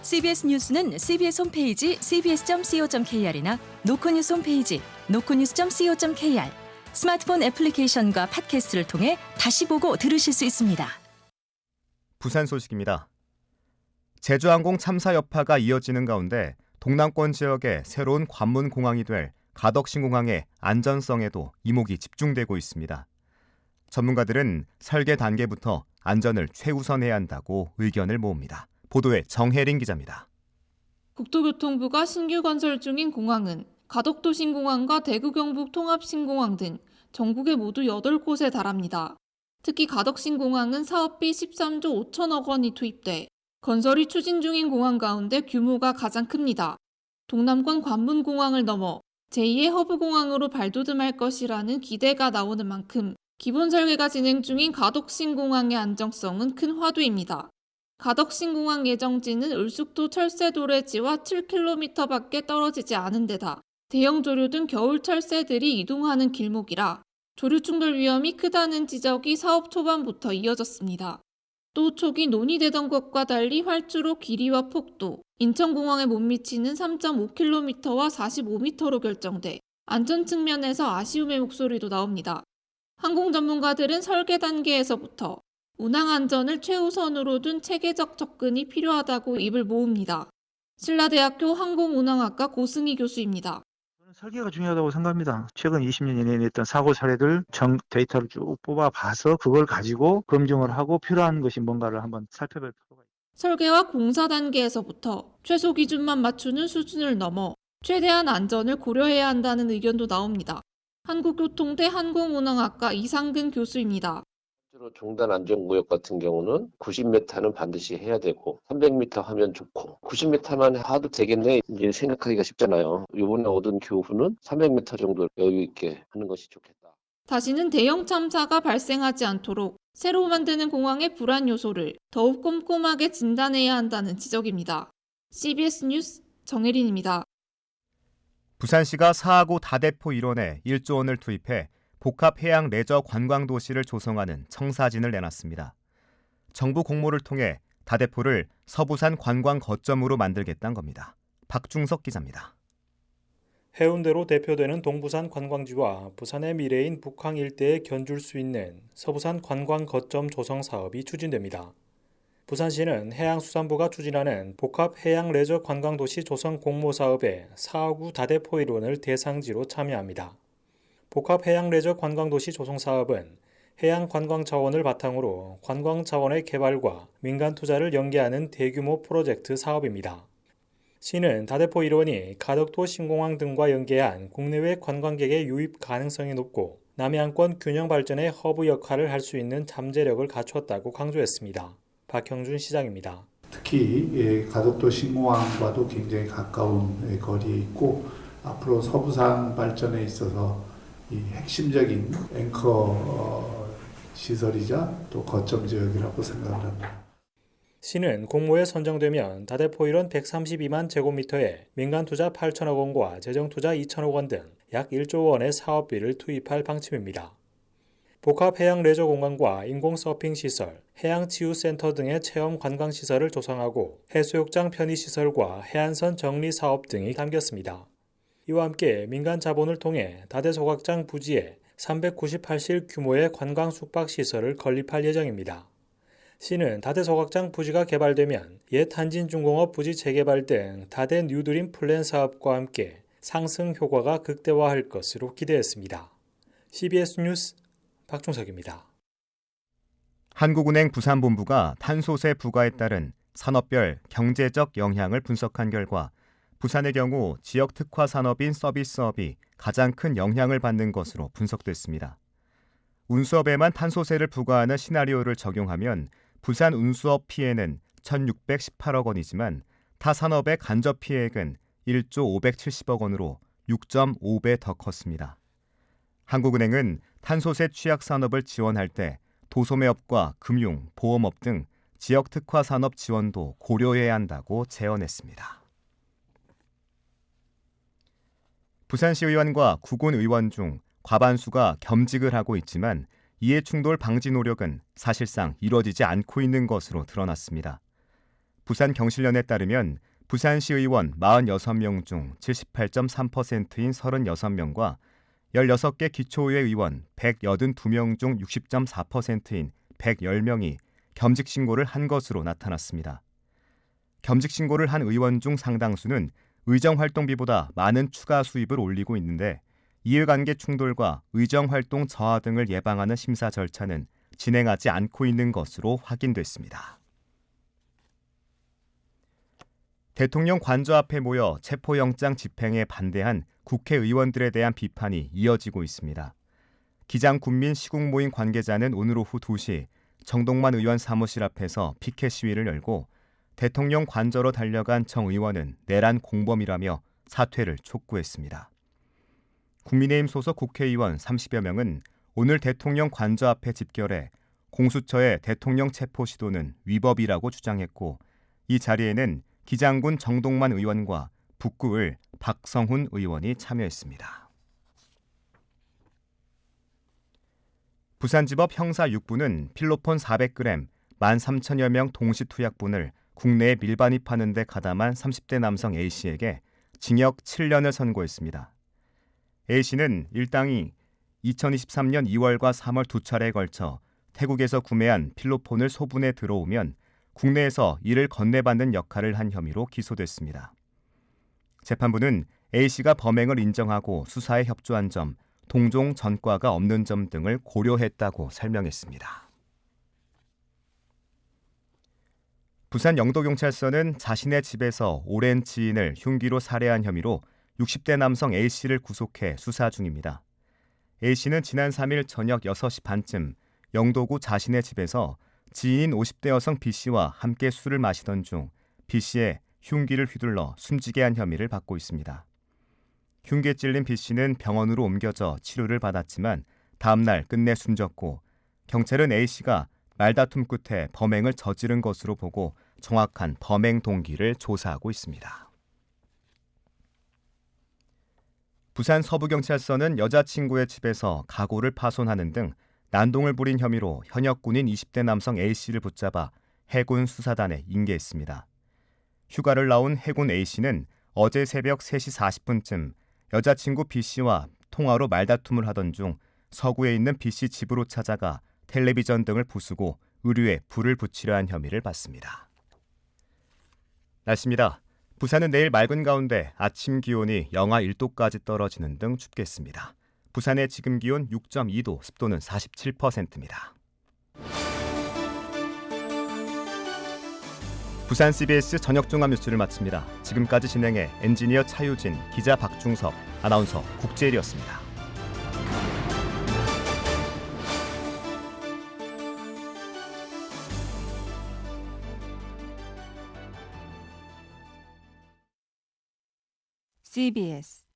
CBS 뉴스는 CBS 홈페이지 cbs.co.kr이나 노코뉴스 홈페이지 노코뉴스.co.kr, 스마트폰 애플리케이션과 팟캐스트를 통해 다시 보고 들으실 수 있습니다. 부산 소식입니다. 제주항공 참사 여파가 이어지는 가운데 동남권 지역의 새로운 관문공항이 될 가덕신공항의 안전성에도 이목이 집중되고 있습니다. 전문가들은 설계 단계부터 안전을 최우선해야 한다고 의견을 모읍니다. 보도에 정혜린 기자입니다. 국토교통부가 신규 건설 중인 공항은 가덕도 신공항과 대구 경북 통합 신공항 등 전국에 모두 8곳에 달합니다. 특히 가덕 신공항은 사업비 13조 5천억 원이 투입돼 건설이 추진 중인 공항 가운데 규모가 가장 큽니다. 동남권 관문공항을 넘어 제2의 허브공항으로 발돋움할 것이라는 기대가 나오는 만큼 기본 설계가 진행 중인 가덕 신공항의 안정성은 큰 화두입니다. 가덕 신공항 예정지는 울숙도 철새도래지와 7km밖에 떨어지지 않은 데다 대형 조류 등 겨울 철새들이 이동하는 길목이라 조류 충돌 위험이 크다는 지적이 사업 초반부터 이어졌습니다. 또 초기 논의되던 것과 달리 활주로 길이와 폭도, 인천공항에 못 미치는 3.5km와 45m로 결정돼 안전 측면에서 아쉬움의 목소리도 나옵니다. 항공 전문가들은 설계 단계에서부터 운항 안전을 최우선으로 둔 체계적 접근이 필요하다고 입을 모읍니다. 신라대학교 항공운항학과 고승희 교수입니다. 설계가 중요하다고 생각합니다. 최근 20년 이내에 있던 사고 사례들 데이터를 쭉 뽑아봐서 그걸 가지고 검증을 하고 필요한 것이 뭔가를 한번 살펴볼 필요가 있습니다. 설계와 공사 단계에서부터 최소 기준만 맞추는 수준을 넘어 최대한 안전을 고려해야 한다는 의견도 나옵니다. 한국교통대 항공운항학과 이상근 교수입니다. 종단 안전구역 같은 경우는 90m는 반드시 해야 되고 300m 하면 좋고 90m만 해도 되겠네 이제 생각하기가 쉽잖아요. 이번에 얻은 교훈은 300m 정도 여유 있게 하는 것이 좋겠다. 다시는 대형 참사가 발생하지 않도록 새로 만드는 공항의 불안 요소를 더욱 꼼꼼하게 진단해야 한다는 지적입니다. CBS 뉴스 정혜린입니다. 부산시가 4하구 다대포 일원에 1조 원을 투입해 복합해양 레저 관광도시를 조성하는 청사진을 내놨습니다. 정부 공모를 통해 다대포를 서부산 관광 거점으로 만들겠다는 겁니다. 박중석 기자입니다. 해운대로 대표되는 동부산 관광지와 부산의 미래인 북항 일대에 견줄 수 있는 서부산 관광 거점 조성 사업이 추진됩니다. 부산시는 해양수산부가 추진하는 복합해양 레저 관광도시 조성 공모 사업에 4하구 다대포 일원을 대상지로 참여합니다. 복합해양레저 관광도시 조성 사업은 해양 관광 자원을 바탕으로 관광 자원의 개발과 민간 투자를 연계하는 대규모 프로젝트 사업입니다. 시는 다대포 일원이 가덕도 신공항 등과 연계한 국내외 관광객의 유입 가능성이 높고 남해안권 균형 발전의 허브 역할을 할 수 있는 잠재력을 갖췄다고 강조했습니다. 박형준 시장입니다. 특히 가덕도 신공항과도 굉장히 가까운 거리에 있고 앞으로 서부산 발전에 있어서 이 핵심적인 앵커 시설이자 또 거점 지역이라고 생각을 합니다. 시는 공모에 선정되면 다대포 일원 132만 제곱미터에 민간 투자 8천억 원과 재정 투자 2천억 원 등 약 1조 원의 사업비를 투입할 방침입니다. 복합 해양 레저 공간과 인공 서핑 시설, 해양 치유 센터 등의 체험 관광 시설을 조성하고 해수욕장 편의 시설과 해안선 정리 사업 등이 담겼습니다. 이와 함께 민간 자본을 통해 다대소각장 부지에 398실 규모의 관광 숙박 시설을 건립할 예정입니다. 시는 다대소각장 부지가 개발되면 옛 한진중공업 부지 재개발 등 다대 뉴드림 플랜 사업과 함께 상승 효과가 극대화할 것으로 기대했습니다. CBS 뉴스 박종석입니다. 한국은행 부산본부가 탄소세 부과에 따른 산업별 경제적 영향을 분석한 결과 부산의 경우 지역 특화 산업인 서비스업이 가장 큰 영향을 받는 것으로 분석됐습니다. 운수업에만 탄소세를 부과하는 시나리오를 적용하면 부산 운수업 피해는 1,618억 원이지만 타 산업의 간접 피해액은 1조 570억 원으로 6.5배 더 컸습니다. 한국은행은 탄소세 취약 산업을 지원할 때 도소매업과 금융, 보험업 등 지역 특화 산업 지원도 고려해야 한다고 제언했습니다. 부산시 의원과 구군 의원 중 과반수가 겸직을 하고 있지만 이해충돌 방지 노력은 사실상 이뤄지지 않고 있는 것으로 드러났습니다. 부산경실련에 따르면 부산시 의원 46명 중 78.3%인 36명과 16개 기초의회 의원 182명 중 60.4%인 110명이 겸직 신고를 한 것으로 나타났습니다. 겸직 신고를 한 의원 중 상당수는 의정활동비보다 많은 추가 수입을 올리고 있는데 이해관계 충돌과 의정활동 저하 등을 예방하는 심사 절차는 진행하지 않고 있는 것으로 확인됐습니다. 대통령 관저 앞에 모여 체포영장 집행에 반대한 국회의원들에 대한 비판이 이어지고 있습니다. 기장군민 시국모임 관계자는 오늘 오후 2시 정동만 의원 사무실 앞에서 피켓 시위를 열고 대통령 관저로 달려간 정 의원은 내란 공범이라며 사퇴를 촉구했습니다. 국민의힘 소속 국회의원 30여 명은 오늘 대통령 관저 앞에 집결해 공수처의 대통령 체포 시도는 위법이라고 주장했고 이 자리에는 기장군 정동만 의원과 북구을 박성훈 의원이 참여했습니다. 부산지법 형사 6부는 필로폰 400g, 13,000여 명 동시투약분을 국내에 밀반입하는 데 가담한 30대 남성 A씨에게 징역 7년을 선고했습니다. A씨는 일당이 2023년 2월과 3월 두 차례에 걸쳐 태국에서 구매한 필로폰을 소분해 들어오면 국내에서 이를 건네받는 역할을 한 혐의로 기소됐습니다. 재판부는 A씨가 범행을 인정하고 수사에 협조한 점, 동종 전과가 없는 점 등을 고려했다고 설명했습니다. 부산 영도경찰서는 자신의 집에서 오랜 지인을 흉기로 살해한 혐의로 60대 남성 A씨를 구속해 수사 중입니다. A씨는 지난 3일 저녁 6시 반쯤 영도구 자신의 집에서 지인인 50대 여성 B씨와 함께 술을 마시던 중 B씨의 흉기를 휘둘러 숨지게 한 혐의를 받고 있습니다. 흉기에 찔린 B씨는 병원으로 옮겨져 치료를 받았지만 다음 날 끝내 숨졌고 경찰은 A씨가 말다툼 끝에 범행을 저지른 것으로 보고 정확한 범행 동기를 조사하고 있습니다. 부산 서부경찰서는 여자친구의 집에서 가구를 파손하는 등 난동을 부린 혐의로 현역 군인 20대 남성 A씨를 붙잡아 해군 수사단에 인계했습니다. 휴가를 나온 해군 A씨는 어제 새벽 3시 40분쯤 여자친구 B씨와 통화로 말다툼을 하던 중 서구에 있는 B씨 집으로 찾아가 텔레비전 등을 부수고 의류에 불을 붙이려 한 혐의를 받습니다. 날씨입니다. 부산은 내일 맑은 가운데 아침 기온이 영하 1도까지 떨어지는 등 춥겠습니다. 부산의 지금 기온 6.2도, 습도는 47%입니다. 부산 CBS 저녁 종합 뉴스를 마칩니다. 지금까지 진행해 엔지니어 차유진, 기자 박중섭, 아나운서 국재일이었습니다. CBS